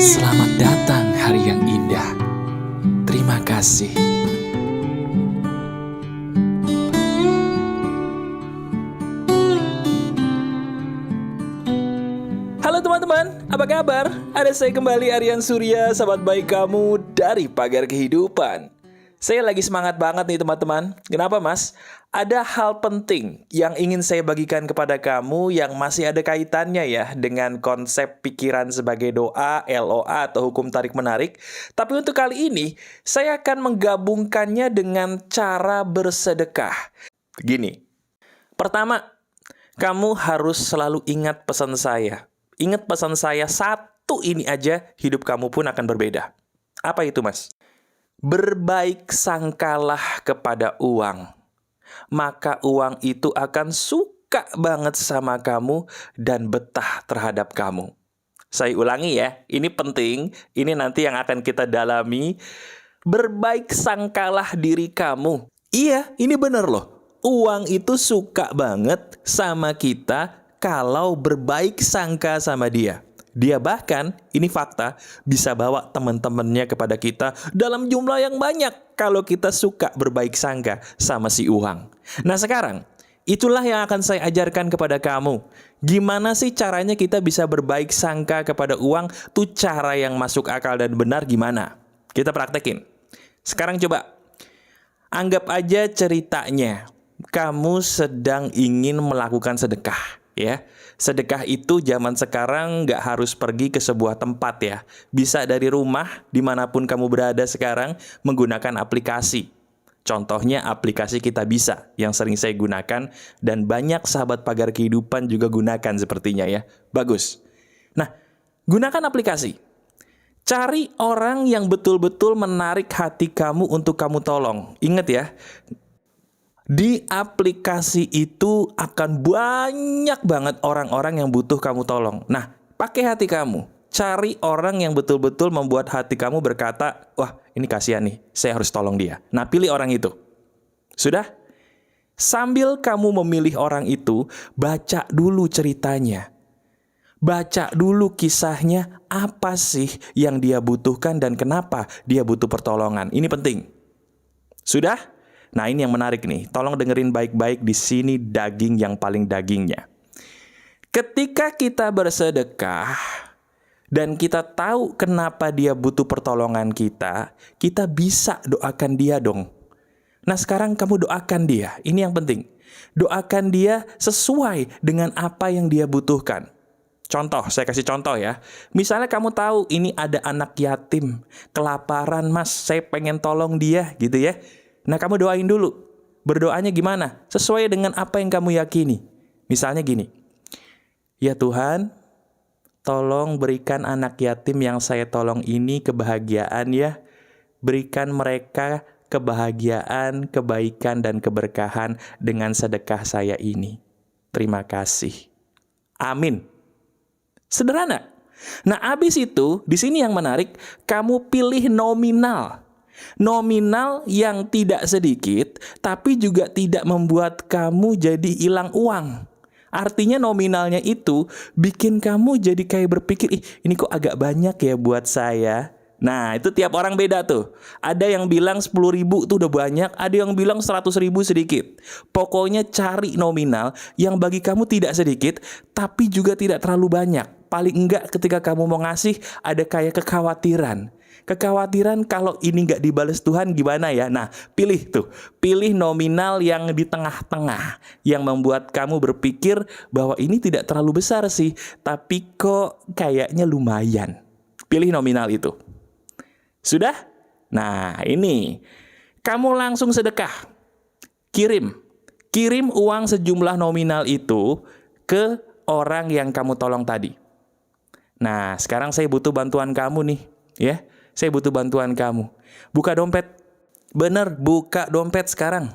Selamat datang hari yang indah. Terima kasih. Halo teman-teman, apa kabar? Ada saya kembali, Aryan Surya, sahabat baik kamu dari Pagar Kehidupan. Saya lagi semangat banget nih teman-teman. Kenapa mas? Ada hal penting yang ingin saya bagikan kepada kamu yang masih ada kaitannya ya dengan konsep pikiran sebagai doa, LOA atau hukum tarik-menarik. Tapi untuk kali ini, saya akan menggabungkannya dengan cara bersedekah. Begini, pertama, kamu harus selalu ingat pesan saya. Ingat pesan saya, satu ini aja, hidup kamu pun akan berbeda. Apa itu mas? Berbaik sangkalah kepada uang, maka uang itu akan suka banget sama kamu dan betah terhadap kamu. Saya ulangi ya, ini penting, ini nanti yang akan kita dalami. Berbaik sangkalah diri kamu. Iya, ini bener loh. Uang itu suka banget sama kita kalau berbaik sangka sama dia. Dia bahkan, ini fakta, bisa bawa teman-temannya kepada kita dalam jumlah yang banyak kalau kita suka berbaik sangka sama si uang. Nah sekarang, itulah yang akan saya ajarkan kepada kamu. Gimana sih caranya kita bisa berbaik sangka kepada uang? Tuh cara yang masuk akal dan benar gimana? Kita praktekin. Sekarang coba, anggap aja ceritanya, kamu sedang ingin melakukan sedekah. Ya, sedekah itu zaman sekarang nggak harus pergi ke sebuah tempat ya. Bisa dari rumah, dimanapun kamu berada sekarang, menggunakan aplikasi. Contohnya aplikasi Kita Bisa, yang sering saya gunakan, dan banyak sahabat Pagar Kehidupan juga gunakan sepertinya ya. Bagus. Nah, gunakan aplikasi. Cari orang yang betul-betul menarik hati kamu untuk kamu tolong. Ingat ya, di aplikasi itu akan banyak banget orang-orang yang butuh kamu tolong. Nah, pakai hati kamu. Cari orang yang betul-betul membuat hati kamu berkata, wah ini kasihan nih, saya harus tolong dia. Nah, pilih orang itu. Sudah? Sambil kamu memilih orang itu, baca dulu ceritanya. Baca dulu kisahnya, apa sih yang dia butuhkan dan kenapa dia butuh pertolongan. Ini penting. Sudah? Nah ini yang menarik nih, tolong dengerin baik-baik, di sini daging yang paling dagingnya. Ketika kita bersedekah dan kita tahu kenapa dia butuh pertolongan kita bisa doakan dia dong. Nah sekarang kamu doakan dia, ini yang penting. Doakan dia sesuai dengan apa yang dia butuhkan. Contoh, saya kasih contoh ya. Misalnya kamu tahu ini ada anak yatim, kelaparan mas, saya pengen tolong dia gitu ya. Nah kamu doain dulu. Berdoanya gimana? Sesuai dengan apa yang kamu yakini. Misalnya gini. Ya Tuhan, tolong berikan anak yatim yang saya tolong ini kebahagiaan ya. Berikan mereka kebahagiaan, kebaikan, dan keberkahan dengan sedekah saya ini. Terima kasih. Amin. Sederhana. Nah abis itu, di sini yang menarik, kamu pilih nominal. Nominal yang tidak sedikit, tapi juga tidak membuat kamu jadi hilang uang. Artinya nominalnya itu bikin kamu jadi kayak berpikir, ini kok agak banyak ya buat saya. Nah itu tiap orang beda tuh. Ada yang bilang 10.000 tuh udah banyak, ada yang bilang 100.000 sedikit. Pokoknya cari nominal yang bagi kamu tidak sedikit, tapi juga tidak terlalu banyak. Paling enggak ketika kamu mau ngasih, ada kayak kekhawatiran. Kekhawatiran kalau ini nggak dibales Tuhan gimana ya? Nah, pilih tuh. Pilih nominal yang di tengah-tengah. Yang membuat kamu berpikir bahwa ini tidak terlalu besar sih. Tapi kok kayaknya lumayan. Pilih nominal itu. Sudah? Nah, ini. Kamu langsung sedekah. Kirim. Kirim uang sejumlah nominal itu ke orang yang kamu tolong tadi. Nah, sekarang saya butuh bantuan kamu nih. Ya. Saya butuh bantuan kamu. Buka dompet. Bener, buka dompet sekarang.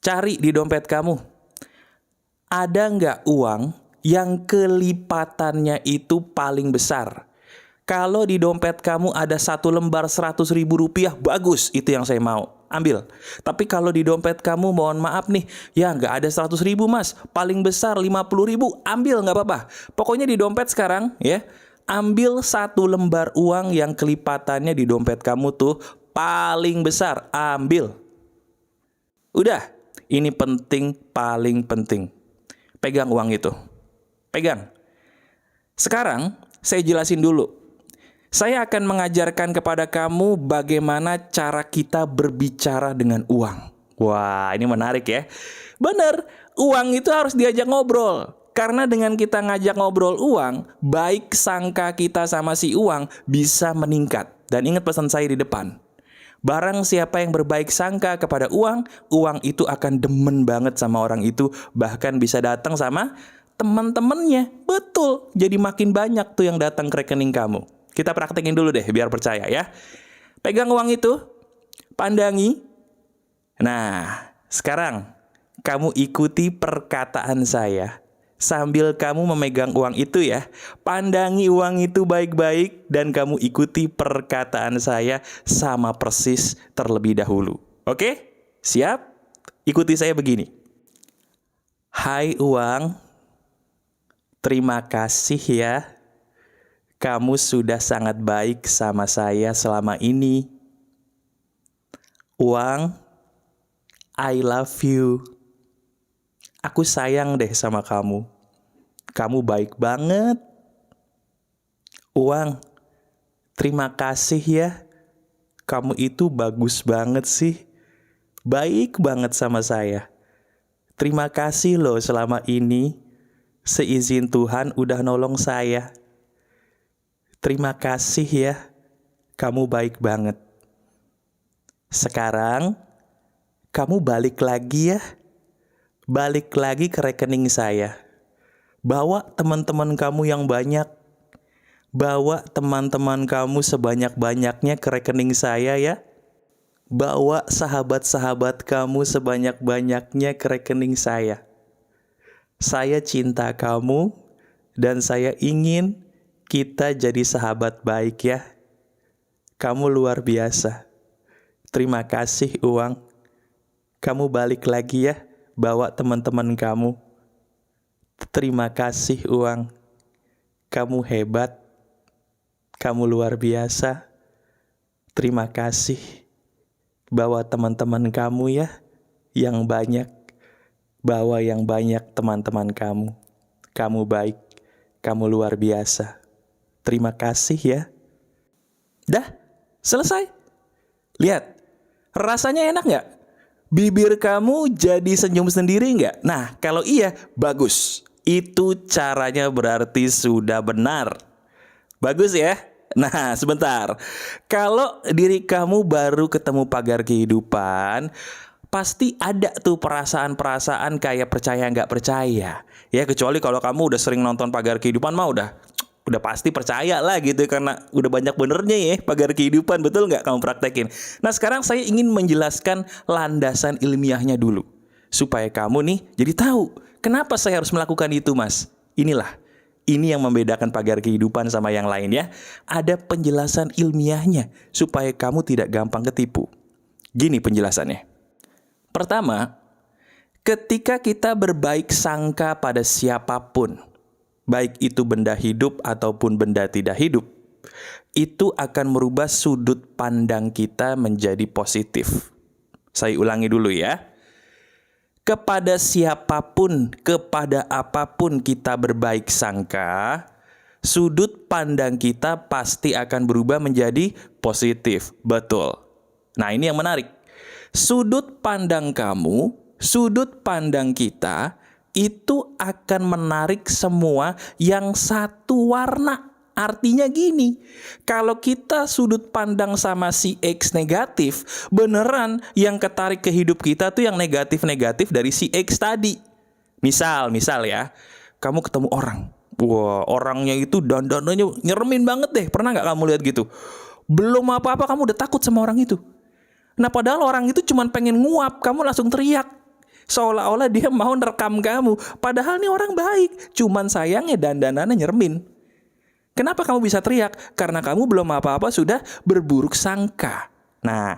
Cari di dompet kamu. Ada nggak uang yang kelipatannya itu paling besar? Kalau di dompet kamu ada satu lembar 100.000 rupiah, bagus, itu yang saya mau. Ambil. Tapi kalau di dompet kamu, mohon maaf nih, ya nggak ada 100.000 mas, paling besar 50.000, ambil nggak apa-apa. Pokoknya di dompet sekarang, ya, Ambil satu lembar uang yang kelipatannya di dompet kamu tuh paling besar. Ambil. Udah, ini penting, paling penting. Pegang uang itu. Pegang. Sekarang, saya jelasin dulu. Saya akan mengajarkan kepada kamu bagaimana cara kita berbicara dengan uang. Wah, ini menarik ya. Benar, uang itu harus diajak ngobrol. Karena dengan kita ngajak ngobrol uang, baik sangka kita sama si uang bisa meningkat. Dan ingat pesan saya di depan. Barang siapa yang berbaik sangka kepada uang, uang itu akan demen banget sama orang itu. Bahkan bisa datang sama teman-temannya. Betul, jadi makin banyak tuh yang datang ke rekening kamu. Kita praktekin dulu deh biar percaya ya. Pegang uang itu, pandangi. Nah, sekarang kamu ikuti perkataan saya. Sambil kamu memegang uang itu ya. Pandangi uang itu baik-baik dan kamu ikuti perkataan saya sama persis terlebih dahulu. Oke? Siap? Ikuti saya begini. Hai uang, terima kasih ya. Kamu sudah sangat baik sama saya selama ini. Uang, I love you. Aku sayang deh sama kamu. Kamu baik banget. Uang, terima kasih ya. Kamu itu bagus banget sih. Baik banget sama saya. Terima kasih loh selama ini. Seizin Tuhan udah nolong saya. Terima kasih ya, kamu baik banget. Sekarang, kamu balik lagi ya. Balik lagi ke rekening saya. Bawa teman-teman kamu yang banyak. Bawa teman-teman kamu sebanyak-banyaknya ke rekening saya ya. Bawa sahabat-sahabat kamu sebanyak-banyaknya ke rekening saya. Saya cinta kamu dan saya ingin kita jadi sahabat baik ya. Kamu luar biasa. Terima kasih uang. Kamu balik lagi ya. Bawa teman-teman kamu. Terima kasih uang. Kamu hebat. Kamu luar biasa. Terima kasih. Bawa teman-teman kamu ya. Yang banyak. Bawa yang banyak teman-teman kamu. Kamu baik. Kamu luar biasa. Terima kasih ya. Dah, selesai. Lihat, rasanya enak nggak? Bibir kamu jadi senyum sendiri nggak? Nah, kalau iya, bagus. Itu caranya berarti sudah benar. Bagus ya? Nah, sebentar. Kalau diri kamu baru ketemu pagar kehidupan, pasti ada tuh perasaan-perasaan kayak percaya nggak percaya. Ya, kecuali kalau kamu udah sering nonton pagar kehidupan mah udah pasti percaya lah gitu karena udah banyak benernya ya pagar kehidupan, betul nggak kamu praktekin? Nah sekarang saya ingin menjelaskan landasan ilmiahnya dulu supaya kamu nih jadi tahu kenapa saya harus melakukan itu mas. Ini yang membedakan pagar kehidupan sama yang lain ya. Ada penjelasan ilmiahnya supaya kamu tidak gampang ketipu. Gini penjelasannya. Pertama, ketika kita berbaik sangka pada siapapun, baik itu benda hidup ataupun benda tidak hidup, itu akan merubah sudut pandang kita menjadi positif. Saya ulangi dulu ya. Kepada siapapun, kepada apapun kita berbaik sangka, sudut pandang kita pasti akan berubah menjadi positif. Betul. Nah, ini yang menarik. Sudut pandang kamu, sudut pandang kita itu akan menarik semua yang satu warna. Artinya gini, kalau kita sudut pandang sama si X negatif, beneran yang ketarik ke hidup kita tuh yang negatif-negatif dari si X tadi. Misal ya, kamu ketemu orang. Wah, orangnya itu dandanannya nyeremin banget deh. Pernah nggak kamu lihat gitu? Belum apa-apa kamu udah takut sama orang itu. Nah padahal orang itu cuma pengen nguap, kamu langsung teriak. Seolah-olah dia mau nerekam kamu. Padahal nih orang baik, cuman sayangnya dandanannya nyeremin. Kenapa kamu bisa teriak? Karena kamu belum apa-apa sudah berburuk sangka. Nah,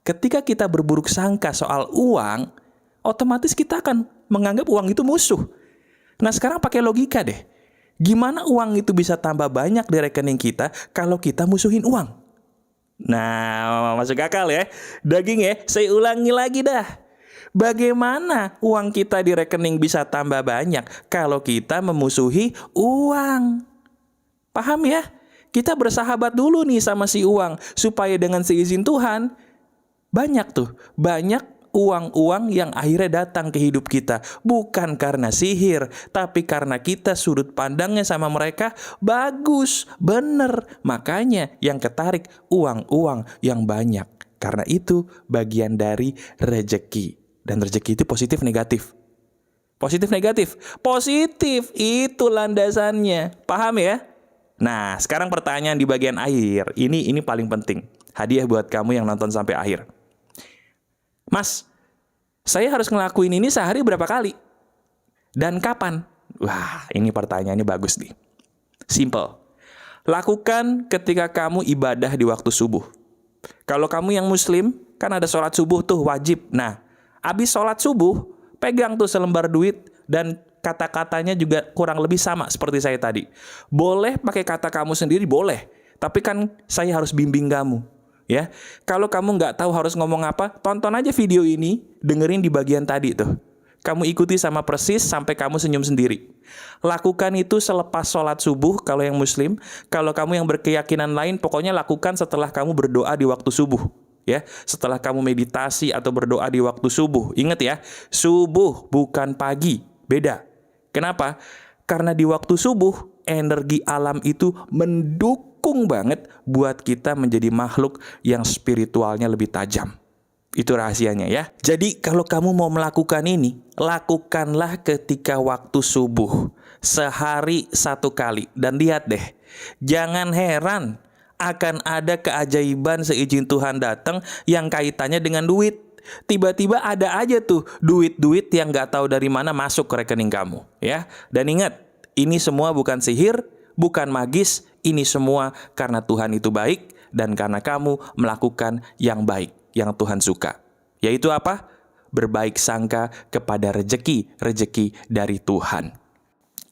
ketika kita berburuk sangka soal uang, otomatis kita akan menganggap uang itu musuh. Nah, sekarang pakai logika deh. Gimana uang itu bisa tambah banyak di rekening kita kalau kita musuhin uang? Nah, masuk akal ya. Daging ya, saya ulangi lagi dah. Bagaimana uang kita di rekening bisa tambah banyak kalau kita memusuhi uang? Paham ya? Kita bersahabat dulu nih sama si uang, supaya dengan seizin Tuhan, banyak uang-uang yang akhirnya datang ke hidup kita. Bukan karena sihir, tapi karena kita sudut pandangnya sama mereka bagus, bener. Makanya yang ketarik uang-uang yang banyak. Karena itu bagian dari rejeki. Dan rejeki itu positif negatif. Positif negatif. Positif itu landasannya. Paham ya? Nah, sekarang pertanyaan di bagian akhir. Ini paling penting. Hadiah buat kamu yang nonton sampai akhir. Mas, saya harus ngelakuin ini sehari berapa kali? Dan kapan? Wah, ini pertanyaannya bagus nih. Simple. Lakukan ketika kamu ibadah di waktu subuh. Kalau kamu yang muslim, kan ada sholat subuh tuh wajib. Nah, habis sholat subuh, pegang tuh selembar duit dan kata-katanya juga kurang lebih sama seperti saya tadi. Boleh pakai kata kamu sendiri, boleh. Tapi kan saya harus bimbing kamu. Ya, kalau kamu nggak tahu harus ngomong apa, tonton aja video ini, dengerin di bagian tadi tuh. Kamu ikuti sama persis sampai kamu senyum sendiri. Lakukan itu selepas sholat subuh kalau yang muslim. Kalau kamu yang berkeyakinan lain, pokoknya lakukan setelah kamu berdoa di waktu subuh. Ya, setelah kamu meditasi atau berdoa di waktu subuh. Ingat ya, subuh bukan pagi, beda. Kenapa? Karena di waktu subuh, energi alam itu mendukung banget buat kita menjadi makhluk yang spiritualnya lebih tajam. Itu rahasianya ya. Jadi kalau kamu mau melakukan ini, lakukanlah ketika waktu subuh. Sehari 1 kali. Dan lihat deh, jangan heran akan ada keajaiban seizin Tuhan datang yang kaitannya dengan duit. Tiba-tiba ada aja tuh duit-duit yang gak tahu dari mana masuk ke rekening kamu ya. Dan ingat, ini semua bukan sihir, bukan magis. Ini semua karena Tuhan itu baik dan karena kamu melakukan yang baik, yang Tuhan suka. Yaitu apa? Berbaik sangka kepada rejeki dari Tuhan.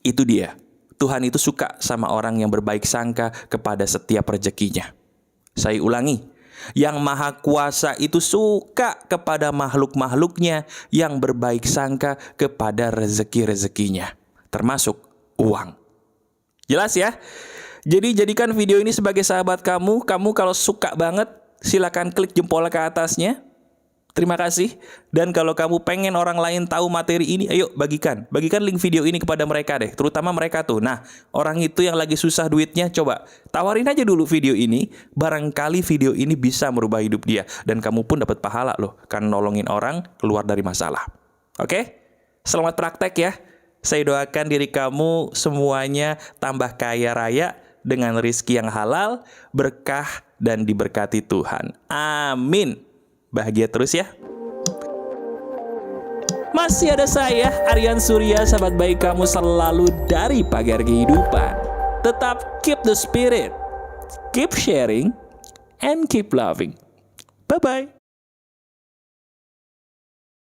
Itu dia. Tuhan itu suka sama orang yang berbaik sangka kepada setiap rezekinya. Saya ulangi. Yang Maha Kuasa itu suka kepada makhluk-makhluknya yang berbaik sangka kepada rezeki-rezekinya, termasuk uang. Jelas ya? Jadi jadikan video ini sebagai sahabat kamu. Kamu kalau suka banget, silakan klik jempol ke atasnya. Terima kasih. Dan kalau kamu pengen orang lain tahu materi ini, ayo bagikan. Bagikan link video ini kepada mereka deh. Terutama mereka tuh. Nah, orang itu yang lagi susah duitnya, coba tawarin aja dulu video ini. Barangkali video ini bisa merubah hidup dia. Dan kamu pun dapat pahala loh. Karena nolongin orang keluar dari masalah. Oke? Selamat praktek ya. Saya doakan diri kamu semuanya tambah kaya raya dengan rizki yang halal, berkah, dan diberkati Tuhan. Amin. Bahagia terus ya. Masih ada saya, Aryan Surya, sahabat baik kamu selalu dari Pagar Kehidupan. Tetap keep the spirit, keep sharing, and keep loving. Bye-bye.